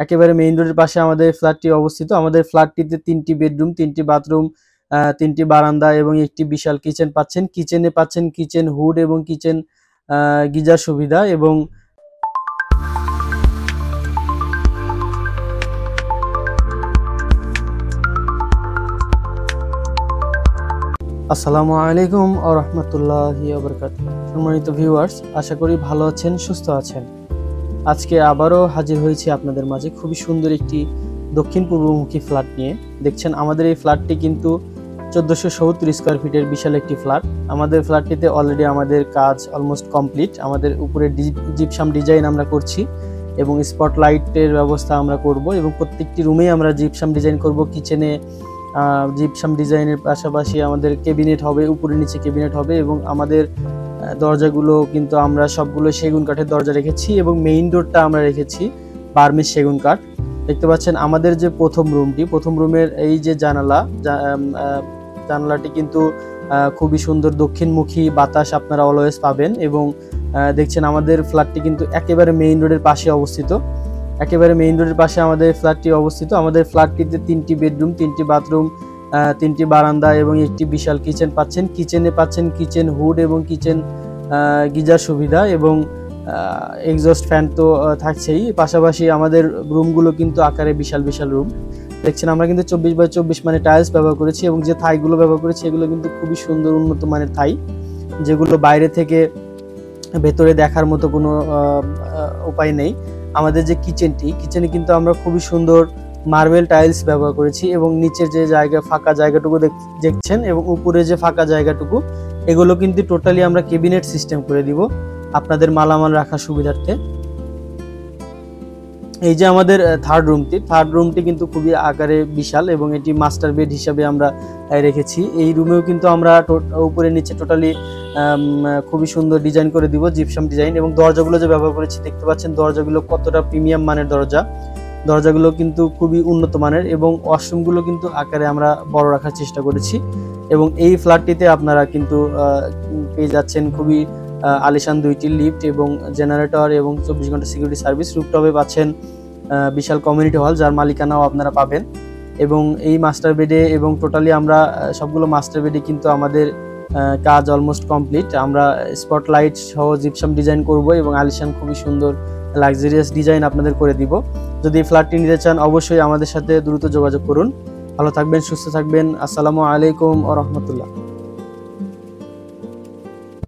একেবারে মেইন রোডের পাশে আমাদের ফ্ল্যাটটি অবস্থিত। আমাদের ফ্ল্যাটটিতে 3টি বেডরুম, 3টি বাথরুম, 3টি বারান্দা এবং একটি বিশাল কিচেন পাচ্ছেন। কিচেনে পাচ্ছেন কিচেন হুড এবং কিচেন গিজার সুবিধা। এবং আসসালামু আলাইকুম ওয়া রাহমাতুল্লাহি ওয়া বারাকাতুহু। সম্মানিত ভিউয়ার্স, আশা করি ভালো আছেন, সুস্থ আছেন। আজকে আবারও হাজির হয়েছি আপনাদের মাঝে খুবই সুন্দর একটি দক্ষিণ পূর্বমুখী ফ্ল্যাট নিয়ে। দেখছেন আমাদের এই ফ্ল্যাটটি কিন্তু 1470 স্কয়ার ফিটের বিশাল একটি ফ্ল্যাট। আমাদের ফ্ল্যাটটিতে অলরেডি আমাদের কাজ অলমোস্ট কমপ্লিট। আমাদের উপরে জিপসাম ডিজাইন আমরা করছি এবং স্পটলাইটের ব্যবস্থা আমরা করব এবং প্রত্যেকটি রুমেই আমরা জিপসাম ডিজাইন করব। কিচেনে জিপসাম ডিজাইনের পাশাপাশি আমাদের ক্যাবিনেট হবে, উপরে নিচে ক্যাবিনেট হবে এবং আমাদের দরজাগুলো কিন্তু আমরা সবগুলো সেগুন কাঠের দরজা রেখেছি এবং মেইন ডোরটা আমরা রেখেছি বার্মিজ সেগুন কাঠ। দেখতে পাচ্ছেন আমাদের যে প্রথম রুমের এই যে জানালাটি কিন্তু খুবই সুন্দর দক্ষিণমুখী বাতাস আপনারা অলওয়েজ পাবেন। এবং দেখছেন আমাদের ফ্ল্যাটটি কিন্তু একেবারে মেইন রোডের পাশে অবস্থিত। আমাদের ফ্ল্যাটটি অবস্থিত। আমাদের ফ্ল্যাটটিতে 3টি বেডরুম, 3টি বাথরুম, 3টি বারান্দা এবং একটি বিশাল কিচেন পাচ্ছেন। কিচেনে পাচ্ছেন কিচেন হুড এবং কিচেন গিজার সুবিধা এবং এক্সস্ট ফ্যান তো থাকছেই। পাশাপাশি আমাদের রুমগুলো কিন্তু আকারে বিশাল রুম। দেখছেন আমরা কিন্তু 24x24 মানে টাইলস ব্যবহার করেছি এবং যে থাইগুলো ব্যবহার করেছি এগুলো কিন্তু খুবই সুন্দর উন্নত মানের থাই, যেগুলো বাইরে থেকে ভেতরে দেখার মতো কোনো উপায় নেই। আমাদের যে কিচেনে কিন্তু আমরা খুবই সুন্দর মার্বেল টাইলস ব্যবহার করেছি এবং নিচের যে ফাঁকা জায়গাটুকু দেখছেন এবং উপরে যে ফাঁকা জায়গাটুকু, এগুলো কিন্তু টোটালি আমরা ক্যাবিনেট সিস্টেম করে দিব আপনাদের মালামাল রাখার সুবিধার্থে। এই যে আমাদের থার্ড রুমটি কিন্তু খুবই আকারে বিশাল এবং এটি মাস্টার বেড হিসাবে আমরা রেখেছি। এই রুমেও কিন্তু আমরা উপরে নিচে টোটালি খুবই সুন্দর ডিজাইন করে দিব, জিপসাম ডিজাইন। এবং দরজাগুলো যে ব্যবহার করেছি দেখতে পাচ্ছেন দরজাগুলো কতটা প্রিমিয়াম মানের দরজাগুলো কিন্তু খুবই উন্নত মানের এবং ওয়াশরুমগুলো কিন্তু আকারে আমরা বড় রাখার চেষ্টা করেছি। এবং এই ফ্ল্যাটটিতে আপনারা কিন্তু পেয়ে যাচ্ছেন খুবই আলিশান 2টি লিফট এবং জেনারেটর এবং 24 ঘন্টা সিকিউরিটি সার্ভিস। রুফটপে পাচ্ছেন বিশাল কমিউনিটি হল, যার মালিকানাও আপনারা পাবেন। এবং এই মাস্টার বেডে এবং টোটালি আমরা সবগুলো মাস্টার বেডে কিন্তু আমাদের কাজ অলমোস্ট কমপ্লিট। আমরা স্পটলাইট সহ জিপসাম ডিজাইন করব এবং আলিশান খুবই সুন্দর লাক্সারিয়াস ডিজাইন আপনাদের করে দিব। যদি এই ফ্ল্যাটটি নিতে চান অবশ্যই আমাদের সাথে দ্রুত যোগাযোগ করুন। ভালো থাকবেন, সুস্থ থাকবেন। আসসালামু আলাইকুম ওয়া রাহমাতুল্লাহ।